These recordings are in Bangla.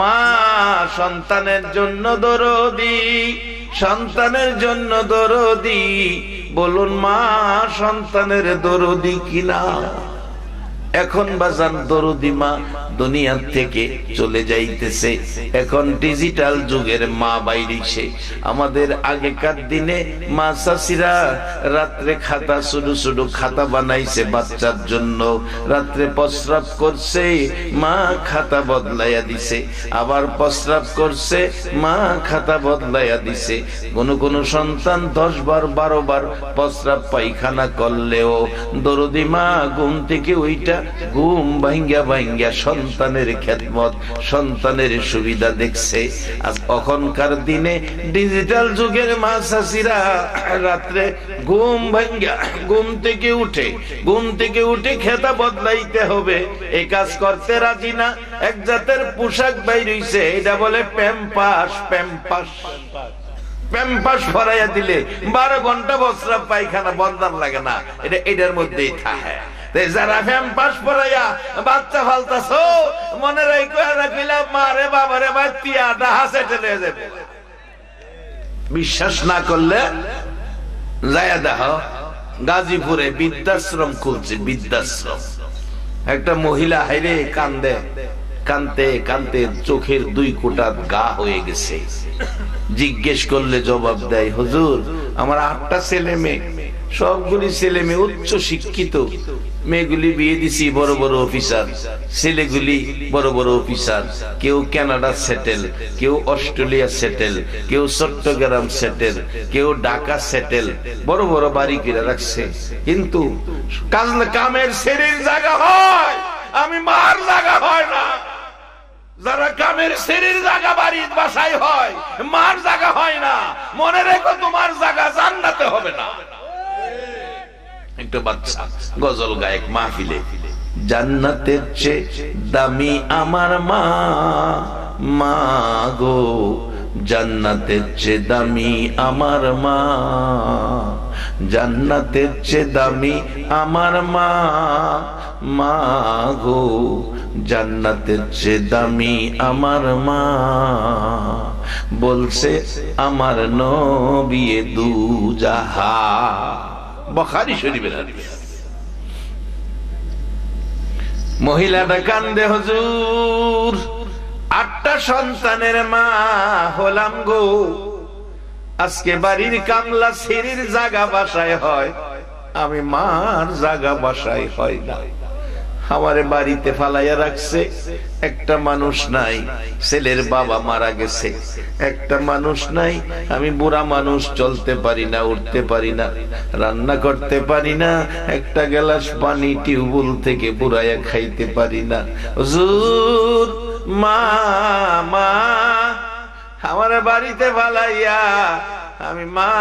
মা সন্তানের জন্য দরদি, সন্তানের জন্য দরদি। বলুন মা সন্তানের দরদি কিনা? এখন বাজান দরদি মা দুনিয়ার থেকে চলে যাইতেছে। এখন ডিজিটাল যুগের মা বাইরেছে। আমাদের আগেকার দিনে মা চাষিরা রাত্রে খাতা, শুধু শুধু খাতা বানাইছে বাচ্চার জন্য। রাত্রে প্রস্রাব করছে, মা খাতা বদলাইয়া দিছে, আবার প্রস্রাব করছে, মা খাতা বদলাইয়া দিছে। কোন কোন সন্তান 10 বার 12 বার প্রস্রাব পায়খানা করলেও দরদি মা ঘুম থেকে ওইটা ঘুম ভাঙ্গা ভাঙ্গা সন্তানের খেদমত, সন্তানের সুবিধা দেখছে। আজ এখনকার দিনে ডিজিটাল যুগের মা চাষিরা রাত্রে ঘুম ভাঙ্গা ঘুম থেকে উঠে খেতা বদলাইতে হবে, এই কাজ করতে রাজি না। এক জাতের পোশাক বাইর হইছে, এটা বলে প্যাম্পাস। প্যাম্পাস ফরাইয়া দিলে 12 ঘন্টা প্রস্রাব পায়খানা বদলার লাগে না, এটা এটার মধ্যেই থাকে। যারা প্যাম্পাস পরাইয়া বাচ্চা ফালতাছো, মনে রাখিলাম মারে বাবারে বাচ্চিয়া ডাহা সেটেল হয়ে যাবে। বিশ্বাস না করলে যায়া দেখো, গাজীপুরে বৃদ্ধাশ্রম খুলছে, বৃদ্ধাশ্রম। একটা মহিলা হাইরে কান্দে, কানতে কানতে চোখের 2 কোটা গা হয়ে গেছে। জিজ্ঞেস করলে জবাব দেয়, হুজুর আমার 8টা ছেলে মেয়ে, সবগুলি ছেলে মেয়ে উচ্চ শিক্ষিত। মেয়েগুলি বিয়ে দিছি বড় বড় অফিসার, ছেলেগুলি বড় বড় অফিসার। কেউ কানাডা সেটেল, কেউ অস্ট্রেলিয়া সেটেল, কেউ চট্টগ্রাম সেটেল, কেউ ঢাকা সেটেল, বড় বড় বাড়ি কিনে রাখছে। কিন্তু কামের শরীর জায়গা হয়, আমি মার জায়গা হয় না। যারা কামের শরীর জায়গা বাড়ি বাসায় হয়, মার জায়গা হয় না। মনে রেখো তোমার জায়গা জান্নাতে হবে না। একটা বাচ্চা গজল গায়ক মাহফিলে, জান্নাতের চেয়ে দামি আমার মা, মা গো জান্নাতের চেয়ে দামি আমার মা, জান্নাতের চেয়ে দামি আমার মা, মা গো জান্নাতের চেয়ে দামি আমার মা। বলছে আমার নবী দু জাহান, বুখারী শরীফের হাদিস। মহিলাটা কান্দে, হুজুর 8টা সন্তানের মা হলাম গো, আজকে বাড়ির কামলা সিঁড়ির জায়গা বাসায় হয়, আমি মার জায়গা বাসায় হয় না। আমারে বাড়িতে ফালাইয়া রাখছে, একটা মানুষ নাই। ছেলের বাবা মারা গেছে, একটা মানুষ নাই। আমি বুড়া মানুষ, চলতে পারি না, উঠতে পারি না, রান্না করতে পারি না, একটা গ্লাস পানি টিউবওয়েল থেকে বুড়াইয়া খাইতে পারি না। হুজুর মা মা আমার বাড়িতে ফালাইয়া, আমি মা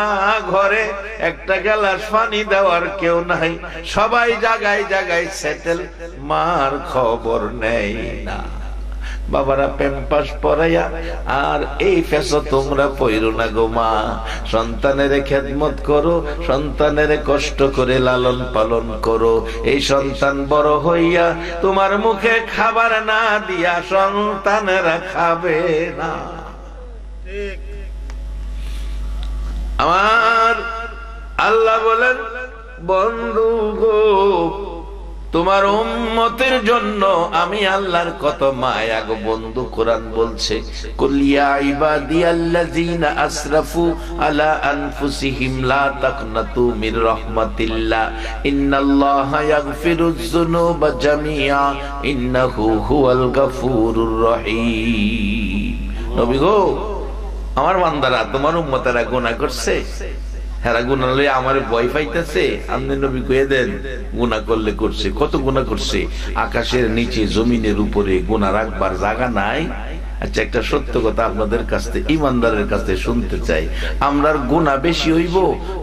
ঘরে একটা গ্লাস পানি দেওয়ার কেউ নাই, সবাই জায়গায় জায়গায় সেটেল, মার খবর নেই না। বাবারা প্যাম্পাস পরাইয়া আর এই ফেসো তোমরা পইরো না গো মা। সন্তানের খেদমত করো, সন্তানের কষ্ট করে লালন পালন করো। এই সন্তান বড় হইয়া তোমার মুখে খাবার না দিয়া সন্তানেরা খাবে না। আমার আল্লাহ বলেন, বন্ধু গো তোমার উম্মতের জন্য আমি আল্লাহর কত মায়া গো বন্ধু। কোরআন বলছে, কুল ইয়া ইবাদিয়াল্লাযিনা আসরাফু আলা আনফুসিহিম লা তাকনাতু মির রাহমাতিল্লাহ ইন্নাল্লাহা ইয়াগফিরুয যুনুবা জামিআ ইন্নাহু হুয়াল গাফুরুর রহিম। নবী গো আমার বান্দারা, তোমার উম্মতেরা গুনাহ করছে, হেরা গুনাহ লইয়া আমার ভয় পাইতেছে। আপনি নবী কইয়া দেন গুনাহ করলে করছে। কত গুনাহ করছে? আকাশের নিচে জমিনের উপরে গুনাহ রাখবার জায়গা নাই। আচ্ছা, একটা সত্য কথা আপনাদের কাছ থেকে, ইমানদারের কাছ থেকে শুনতে চাই, আমরার গুনাহ বেশি হইব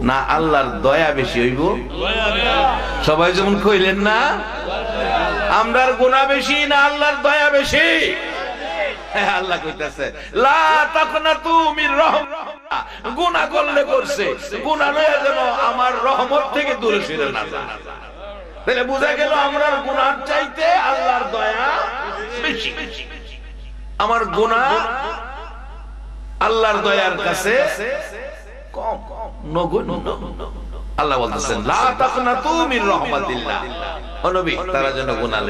না আল্লাহর দয়া বেশি হইব? সবাই যেমন কইলেন না, আমরার গুনাহ বেশি না আল্লাহর দয়া বেশি? আল্লাহ কইতাছে লা তাকনাতু মির রাহমাতিল্লাহ, গুনাহ করলে করছে, গুনাহ নয় যেন আমার রহমত থেকে দূরে সরে না যায়। তাহলে বুঝা গেল আমরার গুনাহ চাইতে আল্লাহর দয়া বেশি। আমার গুনাহ আল্লাহর দয়ার কাছে কম নগণ্য। আল্লাহ বলতেছেন লা তাকনাতু মির রাহমাতিল্লাহ, ও নবী তারা যেন গুনাহ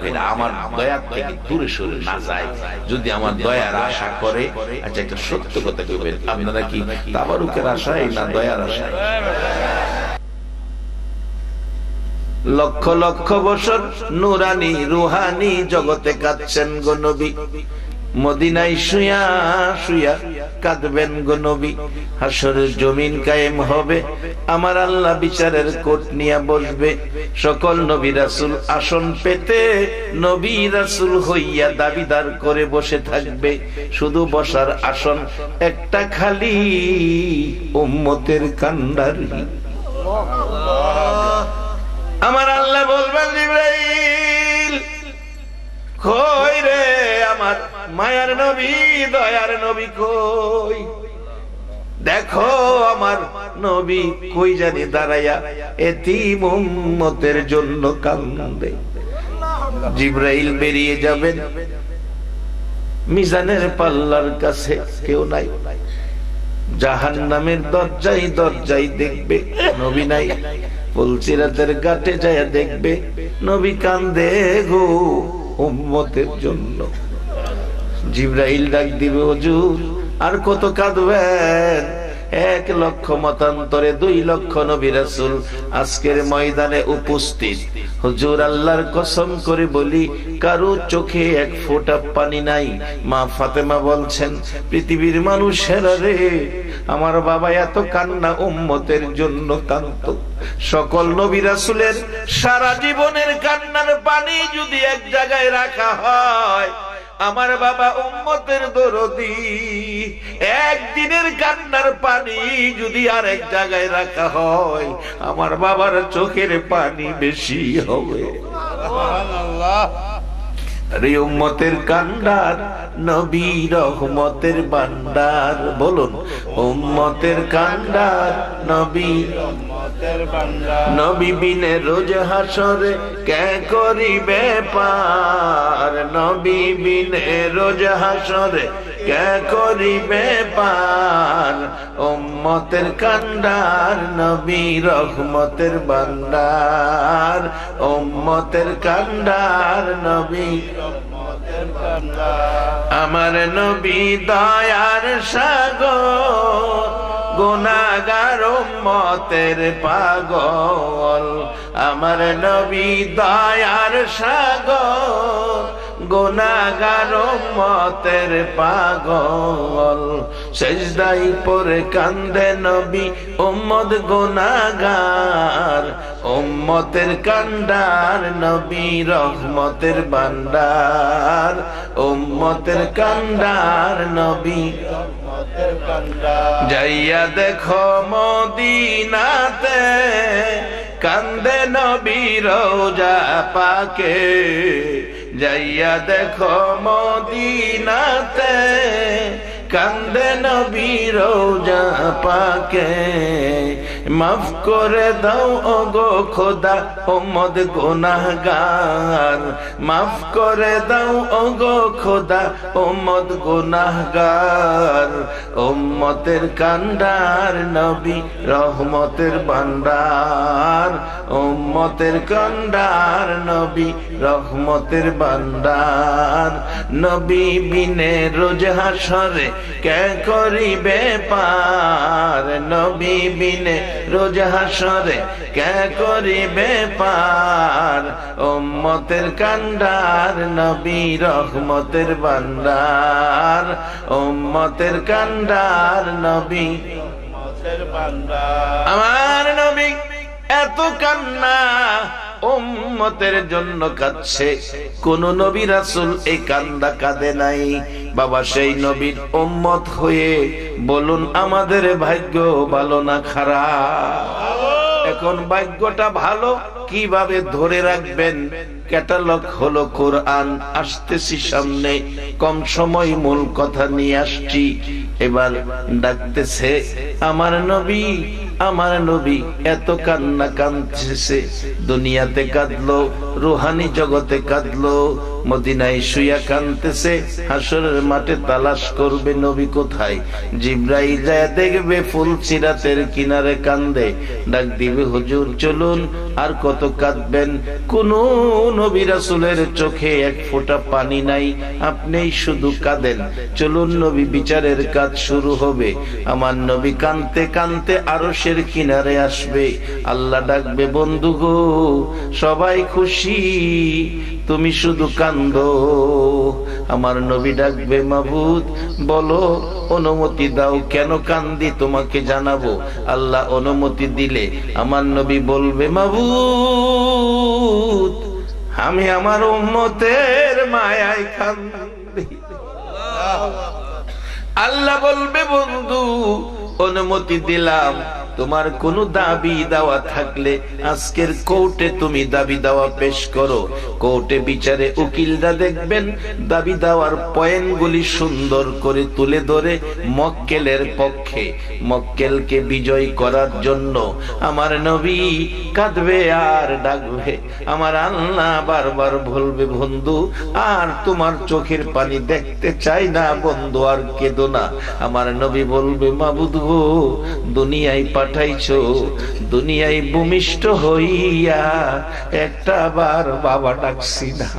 করে আমার দয়া থেকে দূরে সরে না যায়। যদি আমার দয়ার আশা করে, আচ্ছা একটা সত্য কথা কইবেন, আপনারা কি তাবারুকের আশায় না দয়ার আশায়? লক্ষ লক্ষ বছর নুরানি রুহানি জগতে কাঁদছেন গো নবী, মদিনায় শুয়া শুয়া কাঁদবেন গো নবী। হাসরের জমিন কায়েম হবে, আমার আল্লাহ বিচারের কোট নিয়ে বসবে। সকল নবী রাসূল আসন পেতে নবী রাসূল হইয়া দাবিদার করে বসে থাকবে। শুধু বসার আসন একটা খালি, উম্মতের কান্ডারি। আমার আল্লাহ বলবেন জিবরাইল কই রে আমার মায়ার নবী দয়ার নবী কই? দেখো আমার নবী কই জানি দাঁড়াইয়া এতিম উম্মতের জন্য কান্দে। জিবরাইল বেরিয়ে যাবেন, মিজানের পাল্লার কাছে কেউ নাই। জাহান্নামের দরজায় দরজায় দেখবে, নবী নাই। ফুলসিরাতের ঘাটে যায় দেখবে, নবী কান্দে গো উম্মতের জন্য। জিবরাইল ডাক দিবে, হুজুর আর কত কাঁদবেন? 1 লক্ষ মতান্তরে 2 লক্ষ নবী রাসূল আজকের ময়দানে উপস্থিত। হুজুর আল্লাহর কসম করে বলি, কারো চোখে 1 ফোঁটা পানি নাই। মা ফাতেমা বলছেন, পৃথিবীর মানুষেরা রে, আমার বাবা এত কান্না উম্মতের জন্য কাঁদতো। সকল নবী রাসূলের সারা জীবনের কান্নার পানি যদি এক জায়গায় রাখা হয়, আমার বাবা উম্মতের দরদি একদিনের কান্নার পানি যদি আরেক জায়গায় রাখা হয়, আমার বাবার চোখের পানি বেশি হবে। সুবহানাল্লাহ। রে উম্মতের কান্ডার নবী রহমতের ভান্ডার, বলুন উম্মতের কান্ডার নবী রহমতের ভান্ডার। নবী বিনে রোজ হাসরে কে করিবে পার, নবী বিনে রোজ হাসরে কে করিবে পার। উম্মতের কান্ডার নবী রহমতের ভান্ডার, উম্মতের কান্ডার নবী রহমতের ভান্ডার। আমার নবী দয়ার সাগর, গুনাহগার উম্মতের পাগল। আমার নবী দয়ার সাগর, গুনাহগার উম্মতের পাগল। সেজদায় পড়ে কান্দে নবী উম্মত গুনাহগার। উম্মতের কান্ডার নবী রহমতের ভান্ডার, উম্মতের কান্ডার নবী রহমতের ভান্ডার। যাইয়া দেখো মদিনাতে কান্দে নবী রওজা পাকে। যাইয়া দেখো মদিনাতে কান্দে নবী রওজা পাকে। মাফ করে দাও ওগো খোদা উম্মত গুনাহগার, মাফ করে দাও ওগো খোদা উম্মত গুনাহগার। উম্মতের কান্ডার নবী রহমতের ভান্ডার, উম্মতের কান্ডার নবী রহমতের ভান্ডার। নবী বিনে রোজ হাসরে কে করিবে পার, নবী বিনে রোজ হাসরে কে করিবে পার। উম্মতের কান্ডার নবী রহমতের ভান্ডার, উম্মতের কান্ডার নবী রহমতের ভান্ডার। আমার নবী এত কান্না উম্মতের জন্য কাঁদছে, কোন নবী রাসূল এই কান্দা কাঁদে নাই। বাবা সেই নবীর উম্মত হয়ে বলুন আমাদের ভাগ্য ভালো না খারাপ? এখন ভাগ্যটা ভালো কিভাবে ধরে রাখবেন? ক্যাটালগ হলো কোরআন। আসতেছি সামনে, কম সময় মূল কথা নিয়ে আসছি। এবার ডাকতেছে আমার নবী, আমার নবী এত কান্না কাঁদতেছে। দুনিয়াতে কাঁদলো, রুহানি জগতে কাঁদলো, মদিনায় শুইয়া কাঁদতেছে, হাসরের মাঠে তালাশ করবে নবী কোথায়। জিবরাইল যায় দেখবে ফুলসিরাতের কিনারে কান্দে, ডাক দিবে হুজুর চলুন, আর কত কাঁদবেন? কোন নবী রাসূলের চোখে এক ফোঁটা পানি নাই, আপনিই শুধু কাঁদেন, চলুন নবী বিচারের কাজ শুরু হবে। আমার নবী কাঁদতে কাঁদতে আরশের কিনারে আসবে, আল্লাহ ডাকবে বন্ধু গো সবাই খুশি, তুমি শুধু কান্দো। আমার নবী ডাকবে মাবুদ বলো অনুমতি দাও, কেন কান্দি তোমাকে জানাবো। আল্লাহ অনুমতি দিলে আমার নবী বলবে মাবুদ আমি আমার উম্মতের মায়ায় কান্দি। আল্লাহ বলবে বন্ধু অনুমতি দিলাম, তোমার কোন দাবি দাওয়া থাকলে আজকের কোর্টে তুমি দাবি দাওয়া পেশ করো। কোর্টে বিচারে উকিলরা দেখবেন দাবি দাওয়ার পয়েন্টগুলি সুন্দর করে তুলে ধরে মক্কেলের পক্ষে, মক্কেলকে বিজয় করার জন্য আমার নবী কাঁদবে আর ডাকবে। আমার আল্লাহ বারবার বলবে বন্ধু আর তোমার চোখের পানি দেখতে চাই না বন্ধু, আর কেঁদো না। আমার নবী বলবে মাবুদ গো দুনিয়ায় পাঠাইছো, দুনিয়ায় ভূমিষ্ঠ হইয়া একটা বার বাবা ডাকছি না,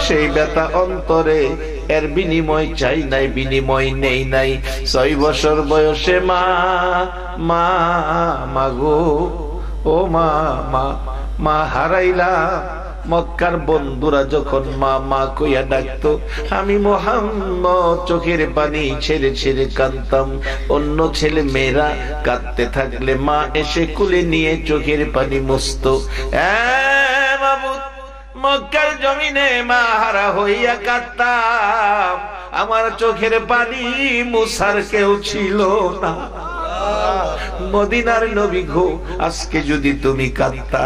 সেই ব্যথা অন্তরে, এর বিনিময় চাই নাই, বিনিময় নেই নাই। 6 বছর বয়সে মা মা মাগো ও মা মা মা হারাইলাম। মক্কার বন্ধুরা যখন মা মা কইয়া ডাকতো, আমি মুহাম্মদ চোখের পানি ছেড়ে ছেড়ে কাঁদতাম। অন্য ছেলে মেয়েরা কাঁদতে থাকলে মা এসে কুলে নিয়ে চোখের পানি মুছতো। মাবুদ মক্কার জমিনে মা হারা হইয়া কাঁদতাম, আমার চোখের পানি মুছার কেউ ছিল না। মদিনার নবী গো আজকে যদি তুমি কাঁদতা,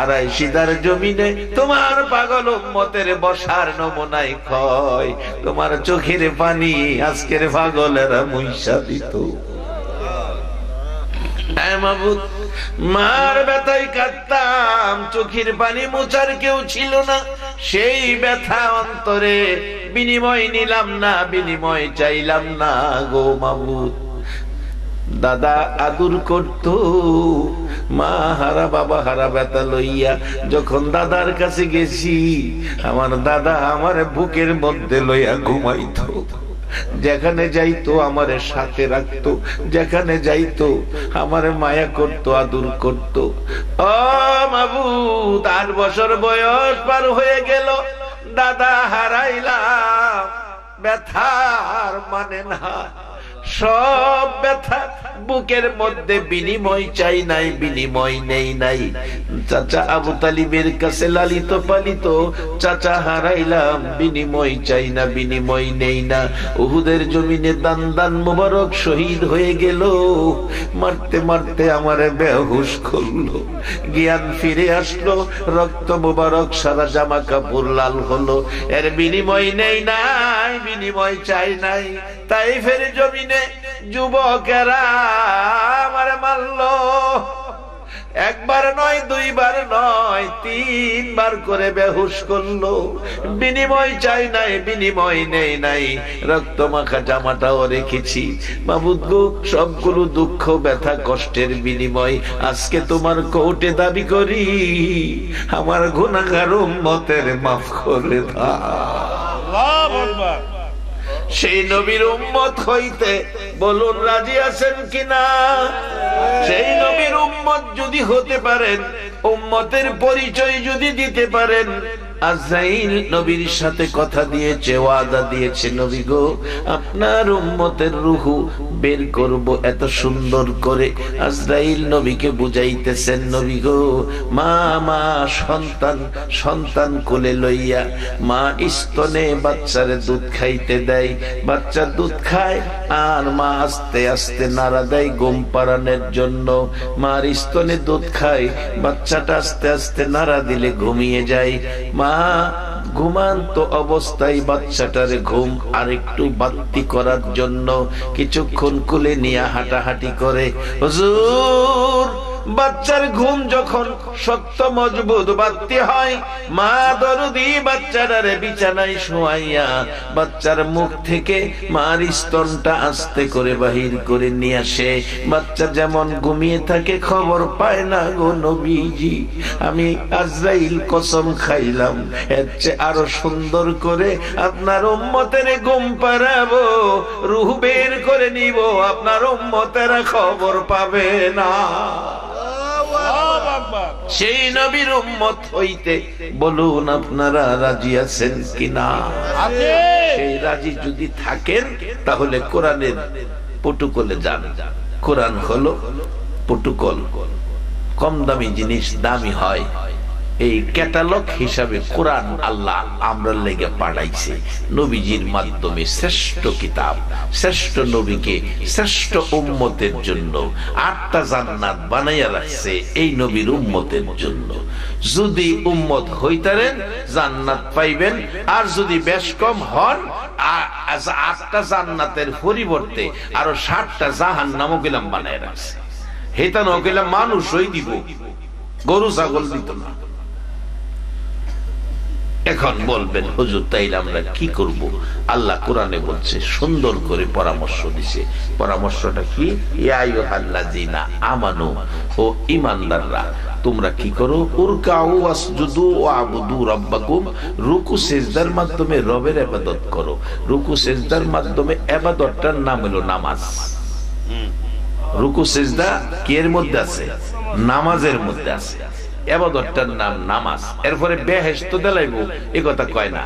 আড়াই সিদার জমিনে তোমার পাগল উম্মতের বসার নমুনায় কয় তোমার চোখের পানি আজকের পাগলেরা মুইসা দিত। মার ব্যথায় কাঁদতাম, চোখের পানি মোছার কেউ ছিল না, সেই ব্যথা অন্তরে বিনিময় নিলাম না, বিনিময় চাইলাম না গো মাবুদ। দাদা আদর করত, মা হারা বাবা হারা ব্যথা লইয়া যখন দাদার কাছে গেছি, আমার দাদা আমার বুকের মধ্যে লইয়া ঘুমাইতো। যেখানে যাইতো আমারে সাথে রাখতো, যেখানে যাইতো আমারে মায়া করতো, আদর করতো। ও মাবুদ 8 বছর বয়স পার হয়ে গেল, দাদা হারাইলাম, ব্যথার মানে না, সব ব্যথা বুকের মধ্যে বিনিময় চাই নাই, বিনিময় নেই নাই। চাচা আবু তালিবের কাছে লালিত পালিত চাচা হারাইলাম, বিনিময় চাই না, বিনিময় নেই না। উহুদের জমিনে দান দান মুবারক শহীদ হয়ে গেল, মারতে মারতে আমারে বেহুশ করলো, জ্ঞান ফিরে আসলো, রক্ত মুবারক সারা জামা কাপড় লাল হলো, এর বিনিময় নেই নাই, বিনিময় চাই নাই। তাইফের জমিনে যুবকেরা আমারে মারলো, একবার নয়, 2 বার নয়, 3 বার করে বেহুশ করলো, বিনিময় চাই নাই, বিনিময় নেই নাই। রক্ত মাখা জামাটাও রেখেছি মাবুদ গো, সবগুলো দুঃখ ব্যথা কষ্টের বিনিময় আজকে তোমার কোর্টে দাবি করি, আমার গুনাহগার উম্মতের মাফ করে দাও। আল্লাহু আকবার। সেই নবীর উম্মত হইতে বলুন রাজি আছেন কিনা? সেই নবীর উম্মত যদি হতে পারেন, উম্মতের পরিচয় যদি দিতে পারেন, আজরাইল নবীর সাথে কথা দিয়েছে, ওয়াদা দিয়েছে, নবী গো আপনার উম্মতের রূহু বের করব এত সুন্দর করে। আজরাইল নবীকে বুঝাইতেছেন, নবী গো মা মা সন্তান সন্তান কোলে লইয়া মা স্তনে বাচ্চারে দুধ খাইতে দেয়, বাচ্চা দুধ খায় আর মা আস্তে আস্তে নাড়া দেয় ঘুম পাড়ানোর জন্য। মার স্তনে দুধ খায়, বাচ্চাটা আস্তে আস্তে নাড়া দিলে ঘুমিয়ে যায়। মা ঘুমান্ত অবস্থায় বাচ্চাটার ঘুম আরেকটু বাড়তি করার জন্য কিছুক্ষণ কোলে নিয়ে হাঁটাহাঁটি করে। হুজুর বাচ্চার ঘুম যখন শক্ত মজবুত বাড়তে হয়, মা দরদি বাচ্চাটারে বিছানায় শোয়াইয়া বাচ্চার মুখ থেকে মার স্তনটা আস্তে করে বাহির করে নিয়ে আসে। বাচ্চা যেমন ঘুমিয়ে থাকে খবর পায় না গো নবীজি, আমি আজরাইল কসম খাইলাম এর চেয়ে আরো সুন্দর করে আপনার উম্মতের ঘুম পাড়াবো, রূহ বের করে নিব, আপনার উম্মতেরা খবর পাবে না। সেই নবীর উম্মত হইতে বলুন আপনারা রাজি আছেন কিনা? সেই রাজি যদি থাকেন তাহলে কোরআনের প্রটোকলে যান। কোরআন হলো প্রটোকল, কম দামি জিনিস দামি হয়, এই ক্যাটালগ হিসাবে কোরআন আল্লাহ আমরা লেগে পাঠাইছে নবীজির মাধ্যমে। শ্রেষ্ঠ কিতাব, শ্রেষ্ঠ নবীকে শ্রেষ্ঠ উম্মতের জন্য 8টা জান্নাত বানাইয়া রাখছে এই নবীর উম্মতের জন্য। যদি উম্মত হইতারেন জান্নাত পাইবেন, আর যদি বেশ কম হন 8টা জান্নাতের পরিবর্তে আরো 7টা জাহান্নামও গেলাম বানাইয়া রাখছে। হেতানো গেলাম মানুষই দিব, গরু ছাগল দিত না। এখন বলবেন হুজুর তাইলে আমরা কি করব? আল্লাহ কোরআনে বলছে, সুন্দর করে পরামর্শ দিছে। পরামর্শটা কি? ইয়া আইয়ুহাল্লাযীনা আমানু, ও ঈমানদাররা তোমরা কি করো? উরকাউ ওয়াসজুদু ওয়াবুদু রাব্বাকুম, রুকু সিজদার মাধ্যমে রবের ইবাদত করো। রুকু সিজদার মাধ্যমে ইবাদতটার নাম হলো নামাজ। রুকু সিজদা কি এর মধ্যে আছে? নামাজের মধ্যে আছে। ইবাদতটার নাম নামাজ। এরপরে বেহেশত দেলাইবো এ কথা কয় না,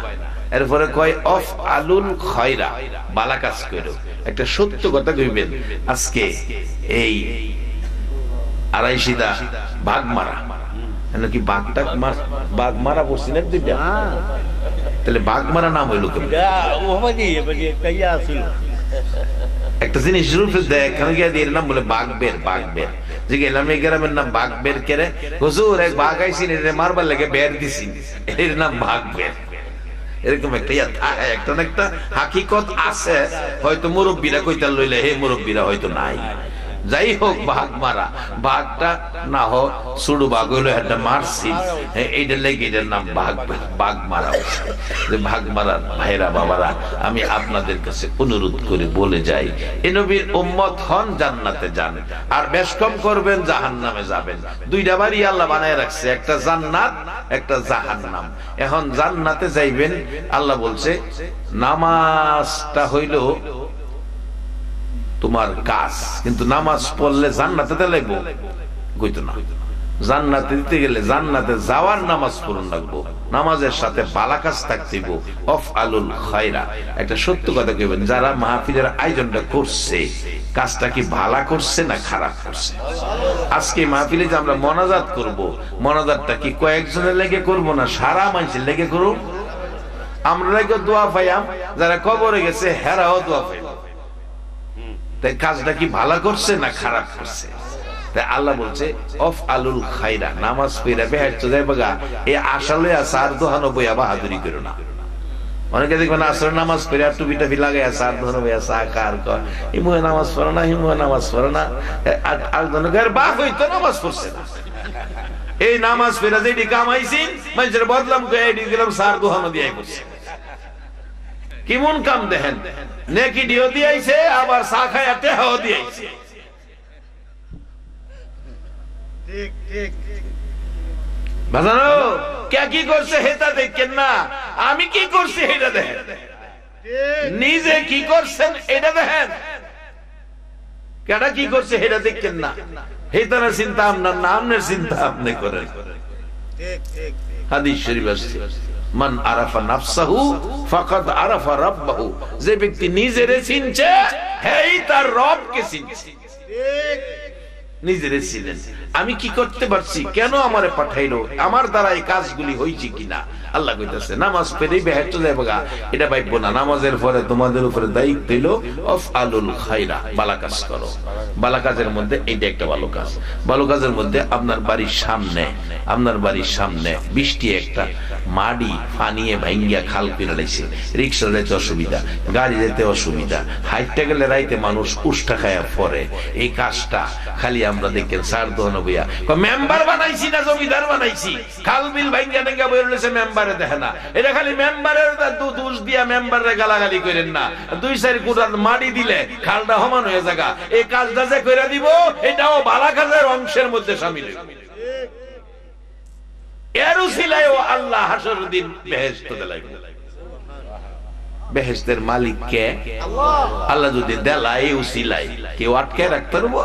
এরপরে কয় অফ আলুল খয়রা, ভালো কাজ করো। একটা সত্য কথা কইবেন, আজকে এই আড়াইশিদা বাঘ মারা, নাকি বাঘটা বাঘ মারা পড়ছি না দুইটা, তাহলে বাঘ মারা নাম হইল কেমন? একটা জিনিস রূপে দেখানো গিয়ে দিয়ে নাম বলে বাঘ বের। বাঘ বের যে গেলাম এই গ্রামের নাম বাঘ বের কেরে, হুজুর এক বাঘ আইসিন মারবার লেগে বের দিছি, এর নাম বাঘ বের। এরকম একটা একটা হাকিকত আছে, হয়তো মুরব্বীরা কইতা লইলে হে মুরব্বীরা হয়তো নাই। যাই হোক, বাঘ মারা, বাঘটা না হোক সুড়ু বাঘ হইলো একটা মারছি, এইটার লেগে এটার নাম বাঘ। বাঘ মারা হচ্ছে যে বাঘ মারার ভাইরা বাবারা, আমি আপনাদের কাছে অনুরোধ করে বলে যাই, এ নবীর উম্মত হন, জান্নাতে যান। আর বেশ কম করবেন জাহান্নামে যাবেন। দুইটা বাড়ি আল্লাহ বানায় রাখছে, একটা জান্নাত একটা জাহান্নাম। এখন জান্নাতে যাইবেন, আল্লাহ বলছে নামাজটা হইলো তোমার কাজ, কিন্তু নামাজ পড়লে জান্নাতে লাগবো কইতো না। জান্নাতে দিতে গেলে জান্নাতে যাওয়ার নামাজ পড়ুন লাগবো, নামাজের সাথে ভালো কাজ থাকতেইব। অফ আলুল খয়রা, একটা সত্য কথা কইবেন, যারা মাহফিলের আয়োজনটা করছে কাজটা কি ভালো করছে না খারাপ করছে? আজকে মাহফিলে যে আমরা মোনাজাত করব, মোনাজাতটা কি কয়েকজনের লেগে করব না সারা মানুষের লেগে করব? আমরা লেগে দোয়া পাইয়াম, যারা কবরে গেছে হেরাও দোয়া পাইব। তাই কাজটা কি ভালো করছে না খারাপ করছে? তাই আল্লাহ বলছে অফ আলুল খায়রা, নামাজ পড়া বেহেশত যাইবা, এই আশালে আসার দোহানো বইয়া বাহাদুরি করো না। অনেকে দেখবেন আসর নামাজ পড়ে আর টুপি টাপি লাগাই আসার দোহানো বইয়া সাকার কর, ইমুহে নামাজ পড়ো না, হিমুহে নামাজ পড়ো না। আর জনকের বাপ হইতো নামাজ পড়ছে না, এই নামাজ পড়া যেটি কামাইছি মানুষের বদলাম গেলাম সার দোহানো দিয়ে করছে। কেমন কাম দেখেন, নেকি দিও দিয়েছে, আবার চা খায় টেহাও দিয়েছে। বাজানো কে কি করছে হেটা দেখেন না, আমি কি করছি এটা দেখেন, নিজে কি করছেন এটা দেখেন, কেটা কি করছে এটা দেখেন না। হেতানের চিন্তা আপনার না, আপনার চিন্তা আপনি করেন। হাদিস শরীফ আছে, মান আরাফা নাফসাহু ফাকাদ আরাফা রাব্বাহু, যে ব্যক্তি নিজেরে চিনছে হেই তার রবকে চিনছে। নিজেরে চিনেন, আমি কি করতে পারছি, কেন আমারে পাঠাইলো, আমার দ্বারা এই কাজগুলি হইছে কিনা। আল্লাহ কইতাছে নামাজ পড়েই বেহেশত যাইবা, এটা ভাববো না। নামাজের পরে তোমাদের উপরে দায়িত্ব হইল অফ আলুল খায়রা, ভালো কাজ করো। ভালো কাজের মধ্যে এইটা একটা ভালো কাজ। ভালো কাজের মধ্যে আপনার বাড়ির সামনে আপনার বাড়ির সামনে বৃষ্টি একটা মাটি ফানিয়ে ভাঙ্গিয়া খাল পিরাইছে, রিক্সা যেতে অসুবিধা, গাড়ি যেতে অসুবিধা, হাইটটা গেলে রাইতে মানুষ উষ্টা খায়া পরে। এই কাজটা খালি আমরা দেখেন সার দোহানো বইয়া মেম্বার বানাইছি না জমিদার বানাইছি, খাল বিল ভাঙ্গিয়া টেঙ্গা বইলেছে মেম্বারে দেখে না। এটা খালি মেম্বারের দোষ দিয়া মেম্বারে গালাগালি করেন না। 2-4 কুড়াল মাটি দিলে খালটা সমান হয়ে যাগা। এই কাজটা যে করে দিব এটাও ভালো কাজের অংশের মধ্যে শামিল। এর উসিলায় আল্লাহ হাসরের দিন বেহেশত দেলাইবে। বেহেশতের মালিক কে? আল্লাহ যদি দেলাই উসিলাই কেউ আটকে রাখতে পারবো?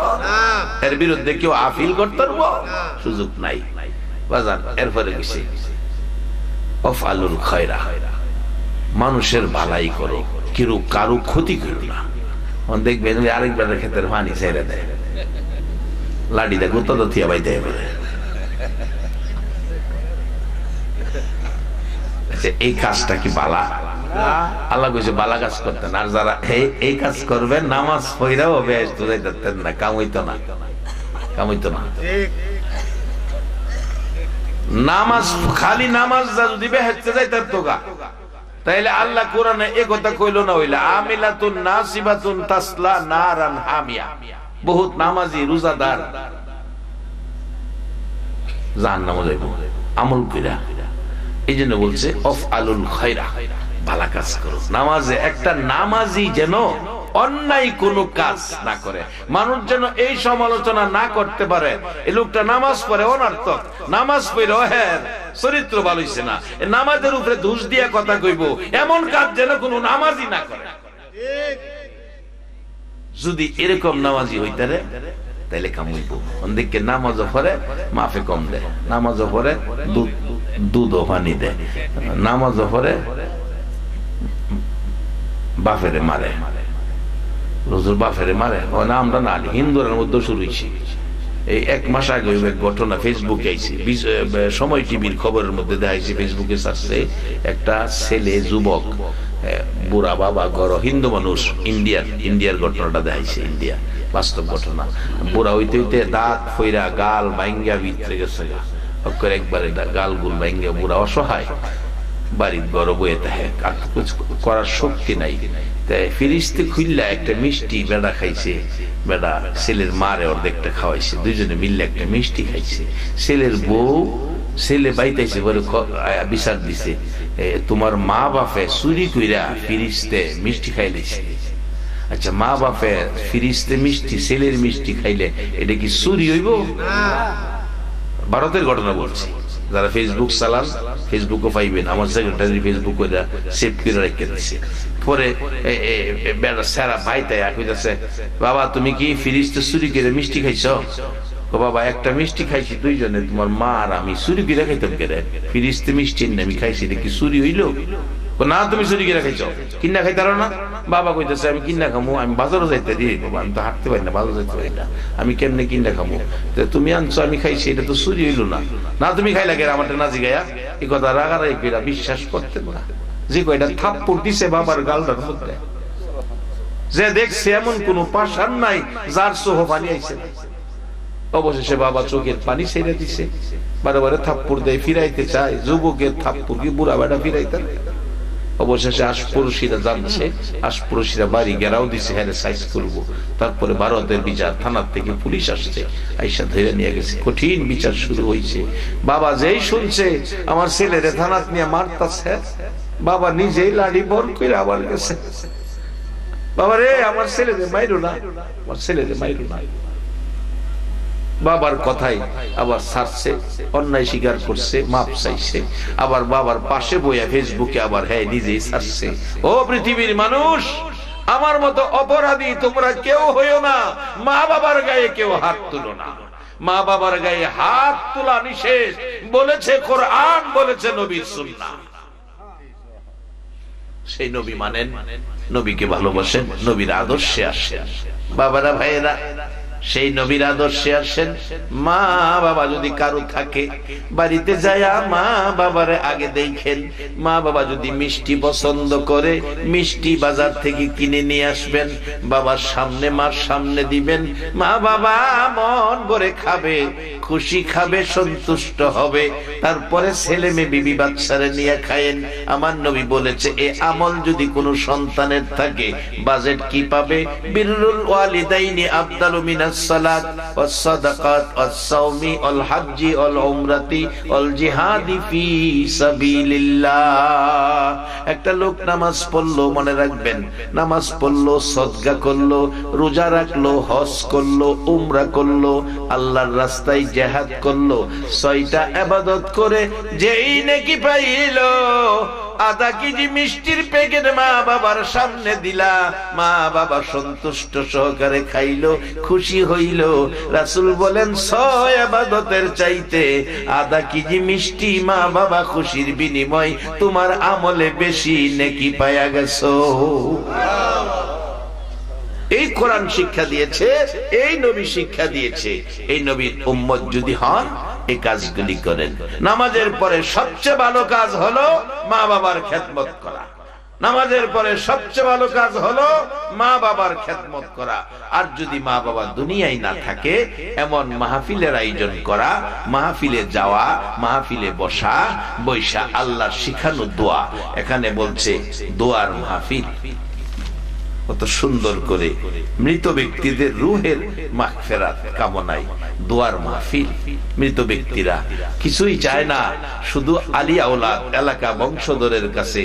এর বিরুদ্ধে কেউ আপিল করতে পারবো? সুযোগ নাই বাজান। এরপরে গেছে অফআলুল খায়রা, মানুষের ভালাই করো, কেউ কারো ক্ষতি করো না। দেখবেন আরেকবার ক্ষেতের পানি ছেড়ে দেয়, লাঠিটা গুতো তো থিয়া বাইতে বলে। এই কাজটা কি বালা? আল্লাহ কইছে বালা কাজ করতেন। আর যারা এই কাজ করবে নামাজ পড়াও বেহেশত যাইতেন না, কামাইতো না, কামাইতো না। নামাজ খালি নামাজ যদি বেহেশতে যাইতেন তো গা, তাইলে আল্লাহ কোরআনে এই কথা কইলো না হইলা আমিলাতুন নাসিবাতুন তাসলা নারান হামিয়া। বহুত নামাজি রোজাদার জাহান্নামে যাইব আমল কইরা। এই জন্য বলছে অফআলুল খায়রা, ভালো কাজ করো। নামাজে একটা নামাজি যেন অন্যায় কোনো কাজ না করে, মানুষ যেন এই সমালোচনা না করতে পারে এই লোকটা নামাজ পড়ে অনর্থক, নামাজ পড়ে হ্যাঁ চরিত্র ভালো হইছে না, নামাজের উপরে দোষ দিয়া কথা কইব, এমন কাজ যেন কোনো নামাজি না করে। যদি এরকম নামাজি হইতারে তাইলে কামইব। অন্যদিকে নামাজও পড়ে মাফে কম দেয়, নামাজও পড়ে দুধ ও পানি দেয়, নামাজও পড়ে বাফেরে মারে, রোজুর বাফেরে মারে। না আমরা না, হিন্দুদের মধ্যে শুরু হয়েছি। এই 1 মাস আগে এক ঘটনা ফেসবুকে আইছে, সময় টিভির খবরের মধ্যে দেখাইছে, ফেসবুকে আসছে একটা ছেলে যুবক বুড়া বাবা গড় হিন্দু মানুষ, ইন্ডিয়ার ঘটনাটা দেখাইছে, ইন্ডিয়া বাস্তব ঘটনা। বুড়া হইতে হইতে দাঁত ফইরা গাল ভাঙ্গা ভিতরে গেছে, একবারে গাল গুল ভাঙ্গা বুড়া অসহায়, বাড়ির গড় বয়ে থাকে, করার শক্তি নাই। তাই ফিরিস্তে খুললা একটা মিষ্টি বেড়া খাইছে, বেড়া ছেলের মারে অর্ধেকটা খাওয়াইছে, দুইজনে মিললে একটা মিষ্টি খাইছে। ছেলের বউ ছেলে বাইতাইছে বলে বিচার দিছে, তোমার মা বাপে চুরি কইরা ফিরিস্তে মিষ্টি খাইলেছে। আচ্ছা, মা বাপে ফিরিস্তে মিষ্টি ছেলের মিষ্টি খাইলে এটা কি চুরি হইব? ভারতের ঘটনা বলছি। যারা ফেসবুক চালান ফেসবুকও পাইবেন, আমার সেক্রেটারি ফেসবুক করে সেভ করে রেখে দিচ্ছে। পরে স্যারা ভাইতাই কইতাছে, বাবা তুমি কি ফিরিস্তে চুরি করে মিষ্টি খাইছ? বাবা একটা মিষ্টি খাইছি দুইজনে, তোমার মা আর আমি, চুরি করে খাইতাম কেন? ফিরিস্তে মিষ্টি আমি খাইছি, এটা কি চুরি হইল? না তুমি চুরি করে খাইছ, কিনা খাইতে পারো না? বাবা কইতেছে আমি কিনা খামো, আমি বাজারও যাইতে দিই, বাবা আমি তো হাঁটতে পারি না, বাজার যাইতে পারি না, আমি কেমনে কিনা খামো? তুমি আনছো আমি খাইছি, এটা তো চুরি হইল না। না তুমি খাইলা কেন আমারটা না জিগাইয়া? এই কথা রাগারাই কইরা বিশ্বাস করতেন না। যে কয়টা থাপ্পড় দিছে বাবার গালটার মধ্যে, যে দেখছে এমন কোন পাষাণ নাই যার চোখ পানি আইছে। অবশেষে বাবা চোখের পানি ছেড়ে দিছে, বারে বারে থাপ্পড় দেয়, ফিরাইতে চায়, যুবকের থাপ্পড় কি বুড়া বেড়া ফিরাইতে। অবশেষে আশপড়শিরা জানছে, আশপড়শিরা বাড়ি গেরাও দিছে, হ্যাঁ সাইজ করবো। তারপরে ভারতের বিচার থানার থেকে পুলিশ আসছে, আইসা ধরে নিয়ে গেছে, কঠিন বিচার শুরু হয়েছে। বাবা যেই শুনছে আমার ছেলেরে থানাত নিয়ে মারতাছে, বাবা নিজেই লাঠি বর করে আবার গেছে, বাবা রে আমার ছেলেরে মাইরো না, আমার ছেলেরে মাইরো না। বাবার কথাই আবার ছাড়ছে, অন্যায় স্বীকার করছে, মাপ চাইছে, আবার বাবার পাশে বইয়া ফেসবুকে আবার হ্যাঁ নিজেই ছাড়ছে। ও পৃথিবীর মানুষ, আমার মতো অপরাধী তোমরা কেউ হইও না, মা বাবার গায়ে কেউ হাত তুলো না। মা বাবার গায়ে হাত তোলা নিষেধ বলেছে কোরআন, বলেছে নবীর সুন্নাহ। সেই নবী মানেন, নবীকে ভালোবাসেন, নবীর আদর্শে আসেন। বাবারা ভাইয়েরা, সেই নবীর আদর্শে আসেন। মা বাবা যদি কারো থাকে বাড়িতে যায়া মা বাবারে আগে দেখেন। মা বাবা যদি মিষ্টি পছন্দ করে মিষ্টি বাজার থেকে কিনে নিয়ে আসবেন, বাবার সামনে মার সামনে দিবেন। মা বাবা মন ভরে খাবে, খুশি খাবে, সন্তুষ্ট হবে। তারপরে ছেলে মেয়ে বিবি বাচ্চারে নিয়ে খায়েন। আমার নবী বলেছে এ আমল যদি কোনো সন্তানের থাকে বাজেট কি পাবে? বিররুল ওয়ালিদাইনি আফদালু মিনাস সালাত ওয়াস সাদাকাত ওয়াস সাওমি ওয়াল হজ্জি ওয়াল উমরাতি ওয়াল জিহাদি ফি সাবিলিল্লাহ। একটা লোক নামাজ পড়লো, মনে রাখবেন, নামাজ পড়লো, সদকা করলো, রোজা রাখলো, হজ করলো, উমরা করলো, আল্লাহর রাস্তায় জিহাদ করলো, 6টা ইবাদত করে যেই নেকি পাইলো, আধা কেজি মিষ্টির প্যাকেট মা বাবার সামনে দিলা, মা বাবা সন্তুষ্ট সহকারে খাইলো, খুশি হইল। রাসূল বলেন 6 ইবাদতের চাইতে আধা কেজি মিষ্টি মা বাবা খুশির বিনিময় তোমার আমলে বেশি নেকি পায়া গেছো। এই কোরআন শিক্ষা দিয়েছে, এই নবী শিক্ষা দিয়েছে। এই নবীর উম্মত যদি হন এই কাজগুলি করেন। নামাজের পরে সবচেয়ে ভালো কাজ হলো মা বাবার খেদমত করা। নামাজের পরে সবচেয়ে ভালো কাজ হলো মা বাবার খেদমত করা। আর যদি মা বাবা দুনিয়ায় না থাকে, এমন মাহফিলের আয়োজন করা, মাহফিলে যাওয়া, মাহফিলে বসা, বৈশা আল্লাহর শিখানো দোয়া। এখানে বলছে দোয়ার মাহফিল, কত সুন্দর করে মৃত ব্যক্তিদের রুহের মাগফিরাত কামনায় দোয়ার মাহফিল। মৃত ব্যক্তিরা কিছুই চায় না, শুধু আলী আওলাদ এলাকা বংশধরের কাছে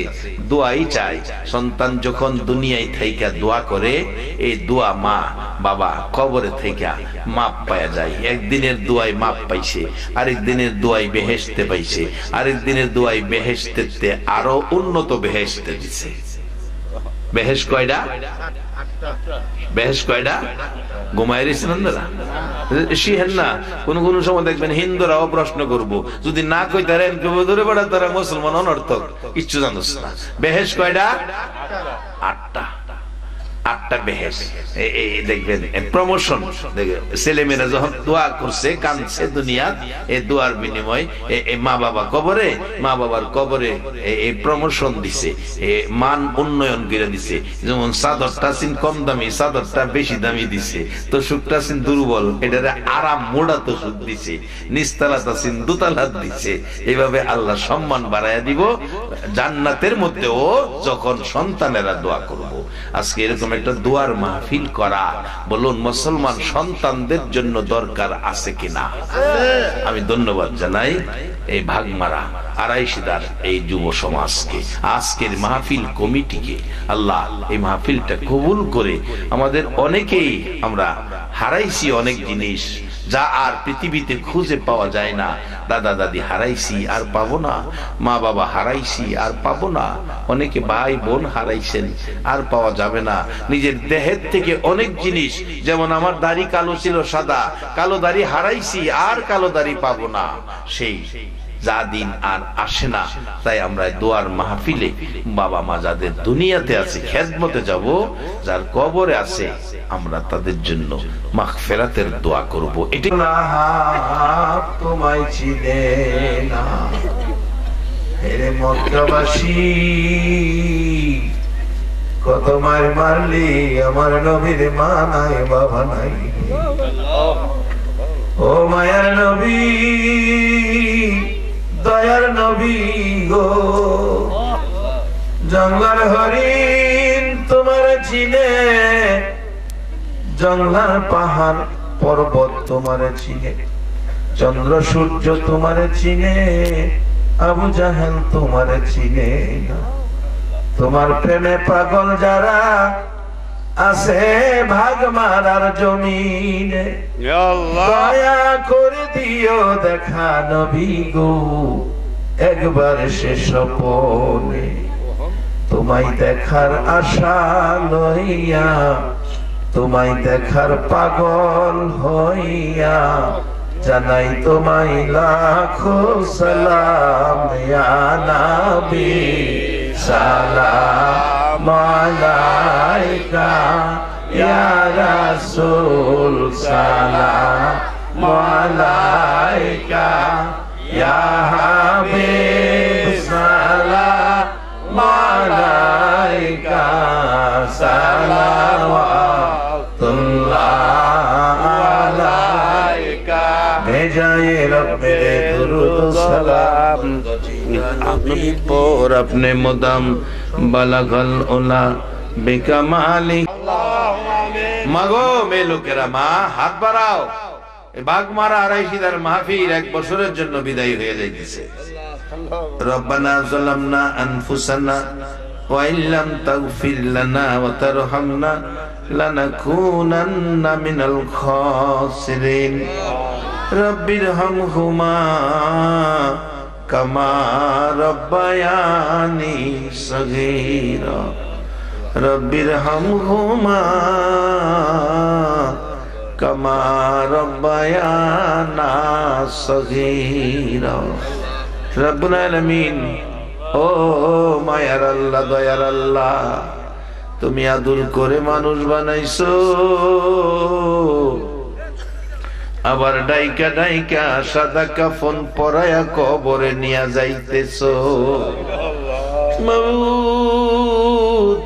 দোয়াই চায়। সন্তান যখন দুনিয়ায় থাইকা দোয়া করে, এই দোয়া মা বাবা কবরে থাইকা মাপ পাওয়া যায়। একদিনের দোয়ায় মাপ পাইছে, আরেক দিনের দোয়ায় বেহেশতে পাইছে, আরেক দিনের দোয়ায় বেহেশতে আরো উন্নত বেহেশতে দিছে। বেহেশ কয়টা? বেহেশ কয়টা? ঘুমাইছেন না? কোন কোন সময় দেখবেন হিন্দুরাও প্রশ্ন করবো, যদি না কই তারা ধরে বেড়া তারা মুসলমান অনর্থক, কিচ্ছু জানোস না। বেহেশ কয়টা? 8টা। 8টা বেহেশ। দেখবেন প্রমোশন, ছেলেমেয়েরা যখন দোয়া করছে, কাঁদছে দুনিয়া, এই দোয়ার বিনিময় মা বাবা কবরে, মা বাবার কবরে এই প্রমোশন দিছে, মান উন্নয়ন করে দিছে। যেমন চাদরটা সিন কম দামি, চাদরটা বেশি দামি দিছে। তো সুখটা সিন দুর্বল, এটারে আরাম মোড়া তো সুখ দিছে। নিচতলাটা সিন দুতলাত দিছে। এইভাবে আল্লাহ সম্মান বাড়াইয়া দিব জান্নাতের মধ্যেও যখন সন্তানেরা দোয়া করবো। আজকে এরকম একটা দোয়ার মাহফিল করা, বলুন মুসলমান সন্তানদের জন্য দরকার আছে কিনা? আমি ধন্যবাদ জানাই এই ভাগমারা আড়াইশিদার এই যুব সমাজকে, আজকের মাহফিল কমিটিকে। আল্লাহ এই মাহফিলটা কবুল করে আমাদের অনেকেই আমরা হারাইছি অনেক জিনিস, যা আর পৃথিবীতে খুঁজে পাওয়া যায় না। দাদা দাদি হারাইছি আর পাবো না, মা বাবা হারাইছি আর পাবো না, অনেকে ভাই বোন হারাইছেন আর পাওয়া যাবে না। নিজের দেহের থেকে অনেক জিনিস, যেমন আমার দাড়ি কালো ছিল সাদা, কালো দাড়ি হারাইছি আর কালো দাড়ি পাবো না, সেই যা দিন আর আসে না। তাই আমরা দোয়ার মাহফিলে বাবা মা যাদের দুনিয়াতে আছে খেদমতে যাব, যার কবরে আছে আমরা তাদের জন্য মাগফিরাতের দোয়া করব। এটি তোমায় চিনে না হে মক্কাবাসী, কত মার মারলি আমার নবীর মা নাই বাবা নাই। ও মায়ার নবী, দয়ার নবী গো, জঙ্গল হরিণ তোমার চিনে, জঙ্গল পাহাড় পর্বত তোমার চিনে, চন্দ্র সূর্য তোমার চিনে, আবু জাহেল তোমার চিনে না। তোমার প্রেমে পাগল যারা আছে ভাগ মারার জমিনে, দয়া করে দিও দেখা নবী গো, একবার সে স্বপনে তোমায় দেখার আশা লইয়া, তোমায় দেখার পাগল হইয়া, জানাই তোমায় লাখো সালাম ইয়া নবী, সালাম আলাইকা ইয়া রাসূল সালাম আলাইকা ইয়া হাবিব সালাম আলাইকা সালাওয়াতুল্লাহ আলাইকা भेजाए रब मेरे दुरूद सलाम और अपने मुदम बलगल उला बेकमाली মাগো মে লোকেরা মা হাত বাড়াও বাগমারা আড়াইশিদার মাহফিল এক বছরের জন্য বিদায় হয়ে যাইতেছে রব্বানা যালামনা আনফুসানা ওয়া ইল্লাম তাগফির লানা ওয়া তারহামনা লানাকুনান্না মিনাল খাসিরিন রব্বিরহামহুমা কামা রব্বায়ানি সগীরা রব্বিরহামহুমা কামা রব্বায়ানা সগীরা রব্বুল আলামিন ও মায়ার আল্লাহ দয়ার আল্লাহ তুমি আদুল করে মানুষ বানাইছো আবার ডাইকা ডাইকা সাদা কাফন পরায়া কবরে নিয়া যাইতেছো মাবুদ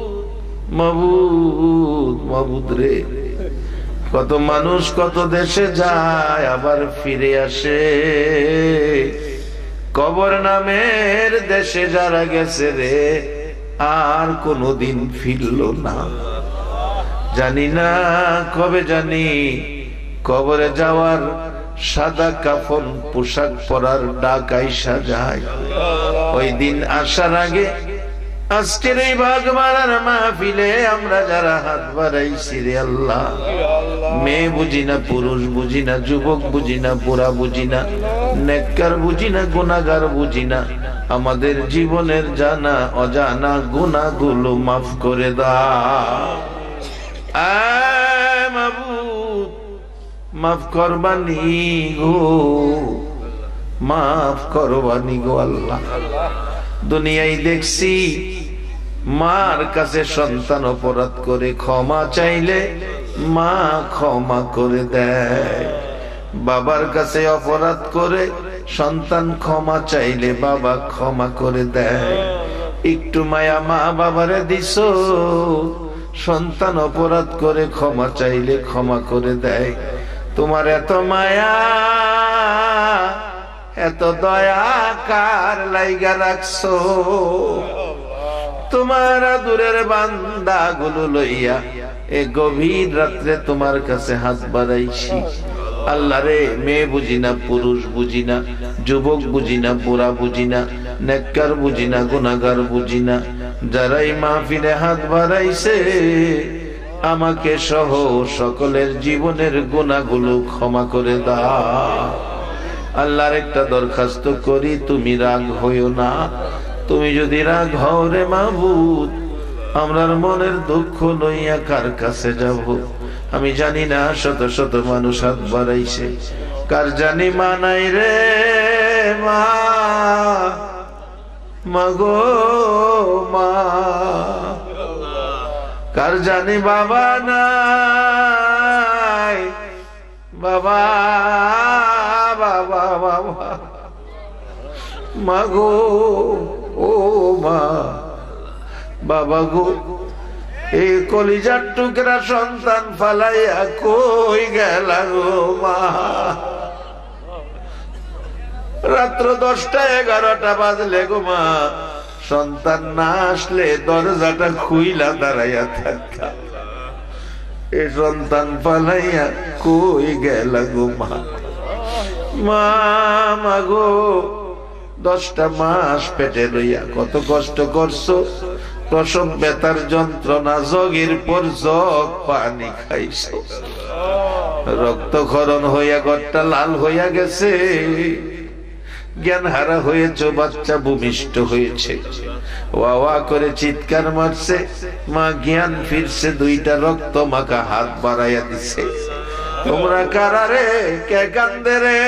মাবুদ মাবুদ রে কত মানুষ কত দেশে যায় আবার ফিরে আসে কবর নামের দেশে যারা গেছে রে আর কোনদিন ফিরল না জানি না কবে জানি কবরে যাওয়ার সাদা কাফন পোশাক পরার ডাক আইসা যায় ওই দিন আসার আগে আজকের এই বাগমারার মাহফিলে আমরা যারা হাত বাড়াইছি রে আল্লাহ মেয়ে বুঝি না পুরুষ বুঝি না যুবক বুঝি না বুড়া বুঝি না নেককার বুঝি না গুনাহগার বুঝি না আমাদের জীবনের জানা অজানা গুনাহগুলো মাফ করে দাও আয় মাবুদ মাফ করবানি গো মাফ করবানি গো আল্লাহ দুনিয়ায় দেখছি মার কাছে সন্তান অপরাধ করে ক্ষমা চাইলে মা ক্ষমা করে দেয় বাবার কাছে অপরাধ করে সন্তান ক্ষমা চাইলে বাবা ক্ষমা করে দেয় একটু মায়া মা বাবারে দিছো সন্তান অপরাধ করে ক্ষমা চাইলে ক্ষমা করে দেয় তোমার এত মায়া এত দয়া কার লাইগা রাখছো তোমার আদুরের বান্দা গুলো লইয়া এ গভীর রাত্রে তোমার কাছে হাত বাড়াইছি আল্লাহ রে মেয়ে বুঝি না পুরুষ বুঝি না যুবক বুঝি না বুড়া বুঝি না নেককার বুঝি না গুনাহগার বুঝি না যারাই মাহফিলে হাত বাড়াইছে আমাকে সহ সকলের জীবনের গুনাহগুলো ক্ষমা করে দাও আল্লাহর একটা দরখাস্ত করি তুমি রাগ হইও না তুমি যদি রাগ হও রে মাবুদ আমরার মনের দুঃখ লইয়া কার কাছে যাব আমি জানি না শত শত মানুষ হাত বাড়াইছে কার জানি মা নাই রে মা মাগো মা কার জানি বাবা নাই বাবা বাবা বাবা মাগো ও মা বাবা গো এই কলিজার টুকরা সন্তান ফালাইয়া কই গেলা গো মা রাত্র 10টা 11টা বাজলে গো মা সন্তান না আসলে দরজাটা খুইলা দাঁড়াইয়া থাকা এ সন্তান ফালাইয়া কই গেলা গো মা মা মাগো 10টা মাস পেটে লইয়া কত কষ্ট করছো প্রসব ব্যথার যন্ত্রণা জগের পর জগ পানি খাইছো রক্তক্ষরণ হইয়া ঘরটা লাল হইয়া গেছে জ্ঞান হারা হয়েছে বাচ্চা ভূমিষ্ঠ হয়েছে ওয়া ওয়া করে চিৎকার মারছে মা জ্ঞান ফিরছে 2টা রক্ত মাখা হাত বাড়াইয়া দিছে তোমরা কারা রে কে কান্দে রে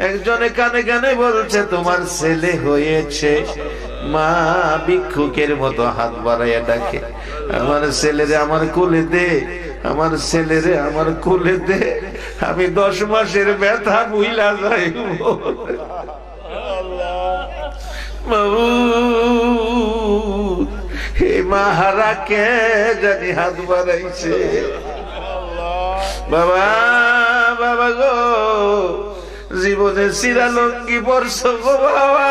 একজনে কানে কানে বলছে তোমার ছেলে হয়েছে মা ভিক্ষুকের মতো হাত বাড়াইয়া ডাকে, আমার ছেলেরে আমার কোলে দে, আমার ছেলেরে আমার কোলে দে, আমি 10 মাসের ব্যথা ভুইলা যাইব। হে মাহারা কে জানি হাত বাড়াইছে। বাবা বাবা গো, জীবনে চিরা লঙ্গি পরছো গো বাবা,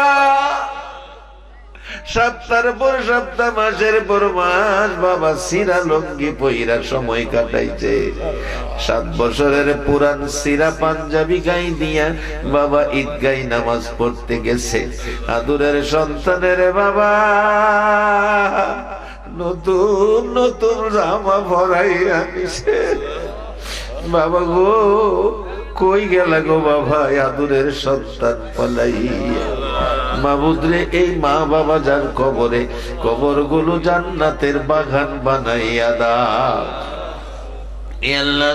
সপ্তাহের পর সপ্তাহ মাসের পর মাস বাবা চিরা লঙ্গি পইরা সময় কাটাইছে। 7 বছরের পুরান চিরা পাঞ্জাবি গাই দিয়া বাবা ঈদগাহ নামাজ পড়তে গেছে। আদুরের সন্তানের বাবা নতুন নতুন জামা পরাই আনিছে। বাবা গো কই গেল গো বাবা আদুরের সন্তান পলাইয়া। মাবুদরে এই মা বাবা যার কবরে, কবর গুলো জান্নাতের বাগান বানাইয়া দাও। আল্লাহ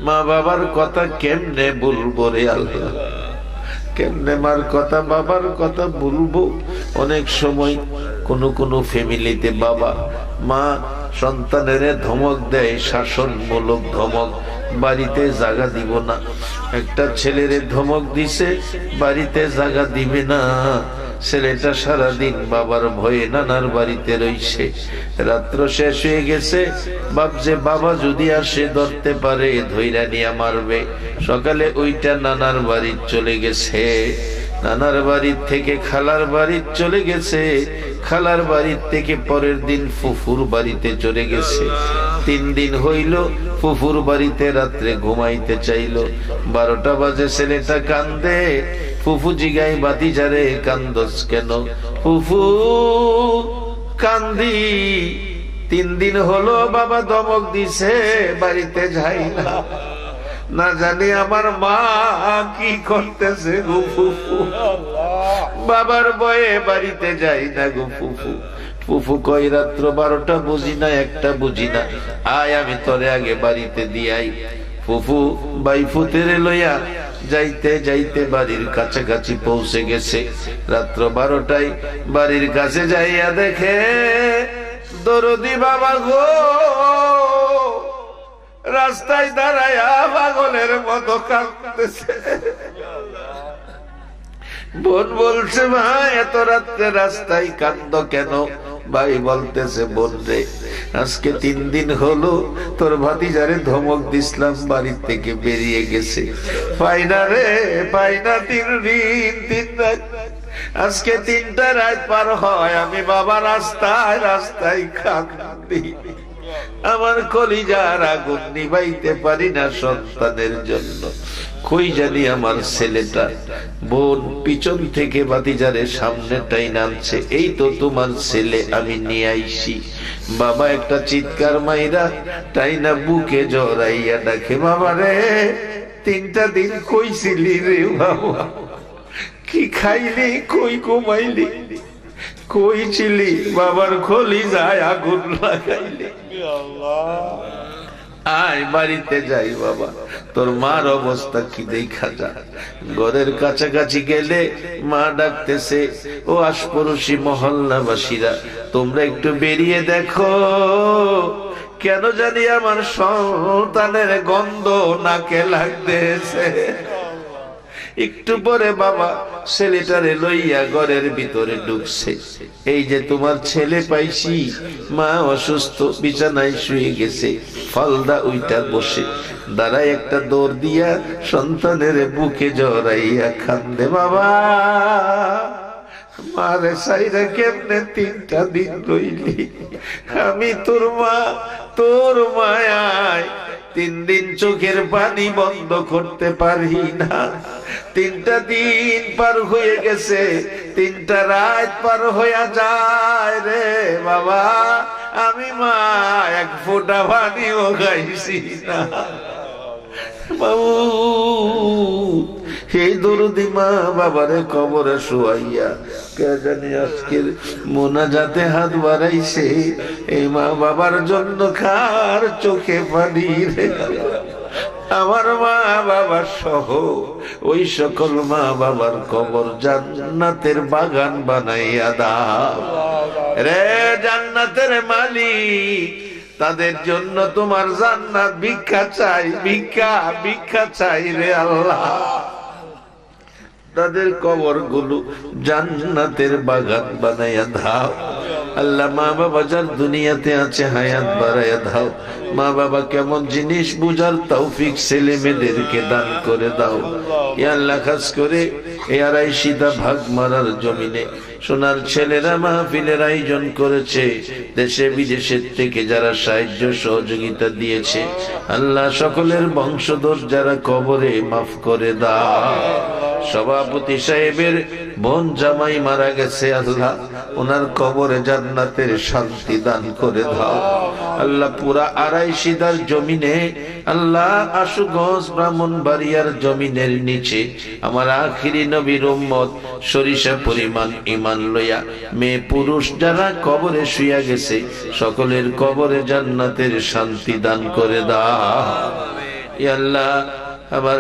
মা বাবার কথা কেমনে বলবো রে আল্লাহ, কেমনে মার কথা বাবার কথা বলবো। অনেক সময় কোন ফ্যামিলিতে বাবা মা সন্তানের ধমক দেয়, শাসনমূলক ধমক, বাড়িতে জায়গা দিব না। একটা ছেলেরে ধমক দিছে, বাড়িতে জায়গা দিবে না। ছেলেটা সারাদিন বাবার ভয়ে নানার বাড়িতে রইছে। রাত্র শেষ হয়ে গেছে, ভাবছে বাবা যদি আসে ধরতে পারে ধইরা নিয়ে মারবে। সকালে ওইটা নানার বাড়ি চলে গেছে, নানার বাড়ির থেকে খালার বাড়ি চলে গেছে, খালার বাড়ির থেকে পরের দিন ফুফুর বাড়িতে চলে গেছে। 3 দিন হইল ফুফুর বাড়িতে রাত্রে ঘুমাইতে চাইল। 12টা বাজে ছেলেটা কান্দে। ফুফু জিগাই বাতিজারে কান্দস কেন? ফুফু কান্দি, 3 দিন হলো বাবা ধমক দিছে, বাড়িতে যাই না, না জানি আমার মা কি করতেছে গো ফুফু, বাবার ভয়ে বাড়িতে যাই না গো ফুফু। ফুফু কই রাত্র 12টা বুঝি না, 1টা বুঝি না, আয় আমি তোরে আগে বাড়িতে দিয়াই। ফুফু বাইফুতেরে লইয়া যাইতে যাইতে বাড়ির কাছাকাছি পৌঁছে গেছে। রাত্র 12টায় বাড়ির কাছে যাইয়া দেখে দরদি বাবা গো রাস্তায় দাঁড়ায়া পাগলের মতো কাঁদতেছে। বোন বলছে ভাই এত রাত্রে রাস্তায় কান্দ কেন? ভাই বলতেছে বোন রে আজকে 3 দিন হলো তোর ভাতিজারে ধমক দিছিলাম, বাড়ি থেকে বেরিয়ে গেছে, পাইনা রে পাইনা, 3 দিন 3 রাত, আজকে 3টা রাত পার হয় আমি বাবা রাস্তায় রাস্তায় কান্দি। আমার কলিজার আগুন নিভাইতে পারি না সন্তানের জন্য। কই জানি আমার ছেলেটা। বোন পিছন থেকে ভাতিজারে সামনেটাই নামছে, এই তো তোমার ছেলে, আমি নিয়ে আইছি। বাবা একটা চিৎকার মাইরা টাইনা বুকে জড়াইয়া ডাকে, বাবা রে 3টা দিন কই ছিলি রে বাবা? কি খাইলি, কই ঘুমাইলি, কই ছিলি? বাবার কলিজায় আগুন লাগাইলি। আয় বাড়িতে যাই বাবা, তোর মার অবস্থা কি দেখা যা। ঘরের কাছাকাছি গেলে মা ডাকতেছে, ও আশপড়শি মহল্লাবাসীরা তোমরা একটু বেরিয়ে দেখো, কেন জানি আমার সন্তানের গন্ধ নাকে লাগতেছে। একটু পরে বাবা ছেলেটারে লইয়া ঘরের ভিতরে ঢুকছে। এই যে তোমার ছেলে পাইছি, মা অসুস্থ, বিছানায় শুয়ে গেছে, ফলদা উইটা বসে দাঁড়ায় একটা দৌড় দিয়া সন্তানের বুকে জড়াইয়া কান্দে, বাবা মারে সাইরা কেমনে 3টা দিন রইলি? আমি তোর মা, তোর মায়ায় 3 দিন চোখের পানি বন্ধ করতে পারি না। 3টা দিন পার হয়ে গেছে, 3টা রাত পার হইয়া যায় রে বাবা, আমি মা 1 ফোঁটা পানিও খাইছি না। বাবু এই দরদি মা বাবারে কবরে শোয়াইয়া কে জানি আজকের মোনাজাতে হাত বাড়াইছে, এই মা বাবার জন্য কার চোখে পানি রে? আমার মা বাবা সহ ওই সকল মা বাবার কবর জান্নাতের বাগান বানাইয়া দাও রে জান্নাতের মালিক। তাদের জন্য তোমার জান্নাত ভিক্ষা চাই, ভিক্ষা চাই রে আল্লাহ। তাদের কবর গুলো জান্নাতের বাগান বানাইয়া দাও আল্লাহ। মা বাবা যার দুনিয়াতে আছে হায়াত বাড়াইয়া দাও। মা বাবা কেমন জিনিস বুঝার তৌফিক ছেলে মেয়েদেরকে দান করে দাও ইয়া আল্লাহ। খাস করে এই আড়াইশিদা ভাগ মারার জমিনে সোনার ছেলেরা মাহফিলের আয়োজন করেছে, দেশে বিদেশের থেকে যারা সাহায্য সহযোগিতা দিয়েছে আল্লাহ, সকলের বংশধর যারা কবরে মাফ করে দাও। সভাপতি সাহেবের বোন জামাই মারা গেছে আল্লাহ, ওনার কবরে জান্নাতের শান্তি দান করে দাও আল্লাহ। পুরা আড়াইশিদার জমিনে আল্লাহ, আশুগঞ্জ ব্রাহ্মণবাড়িয়ার জমিনের নিচে আমার আখিরি নবীর উম্মত সরিষা পরিমাণ ঈমান লইয়া মেয়ে পুরুষ যারা কবরে শুইয়া গেছে সকলের কবরে জান্নাতের শান্তি দান করে দাও ইয়া আল্লাহ। আবার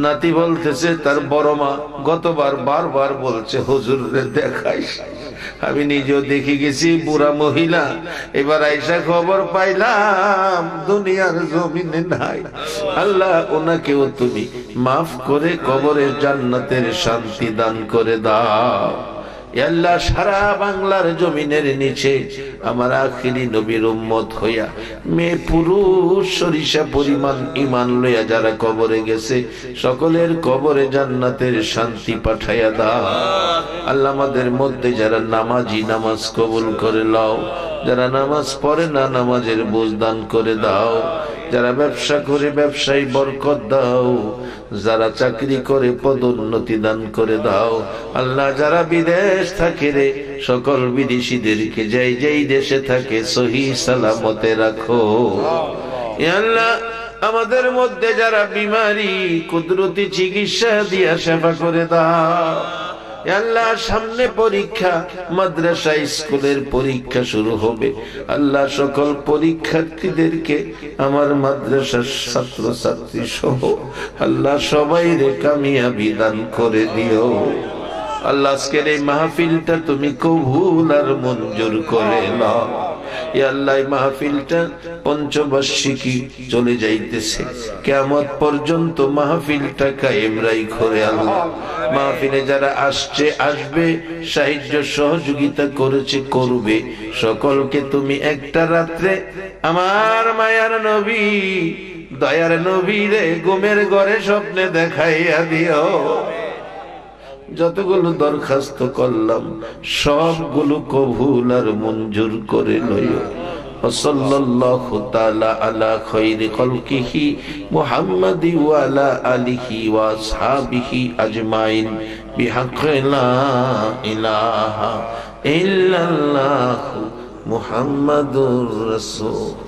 নাতি বলতেছে তার বড় মা গতবার বারবার বলছে হুজুর দেখাইস। আমি নিজেও দেখে গেছি বুড়া মহিলা, এবার আইসা খবর পাইলাম দুনিয়ার জমিনে নাই। আল্লাহ ওনাকেও তুমি মাফ করে কবরের জান্নাতের শান্তি দান করে দাও আল্লাহ। সারা বাংলার জমিনের নিচে আমার আখিরি নবীর উম্মত হইয়া মেয়ে পুরুষ সরিষা পরিমাণ ঈমান লইয়া যারা কবরে গেছে সকলের কবরে জান্নাতের শান্তি পাঠাইয়া দাও আল্লাহ। আমাদের মধ্যে যারা নামাজি নামাজ কবুল করে লও, যারা নামাজ পড়ে না নামাজের বোঝ দান করে দাও, যারা ব্যবসা করে ব্যবসায় বরকত দাও, যারা চাকরি করে পদোন্নতি দান করে দাও আল্লাহ। যারা বিদেশ থাকে রে সকল বিদেশিদেরকে যাই যেই দেশে থাকে সহি সালামতে রাখো আল্লাহ। আমাদের মধ্যে যারা বিমারি কুদরতি চিকিৎসা দিয়া সেবা করে দাও আল্লাহ। সামনে পরীক্ষা, মাদ্রাসা স্কুলের পরীক্ষা শুরু হবে আল্লাহ। সকল পরীক্ষার্থীদেরকে আমার মাদ্রাসার ছাত্র ছাত্রী সহ আল্লাহ সবাই রে কামিয়াবি দান করে দিও আল্লাহ। আজকের এই মাহফিলটা তুমি কবুল আর মঞ্জুর করে নাও ইয়া আল্লাহ। মাহফিলটা পঞ্চবার্ষিকী চলে যাইতেছে, কিয়ামত পর্যন্ত মাহফিলটা কায়েম রাখো রে আল্লাহ। মাহফিলে যারা আসছে আসবে, সাহায্য সহযোগিতা করেছে করবে, সকলকে তুমি একটা রাত্রে আমার মায়ার নবী দয়ার নবী রে ঘুমের ঘরে স্বপ্নে দেখাইয়া দিও। যতগুলো দরখাস্ত করলাম সবগুলো কবুল আর মঞ্জুর করে লইও। সাল্লাল্লাহু তাআলা আলা খায়রি খালকিহি মুহাম্মাদি ওয়া আলা আলিহি ওয়া আসহাবিহি আজমাইন বিহাক্কি লা ইলাহা ইল্লাল্লাহু মুহাম্মাদুর রাসূল।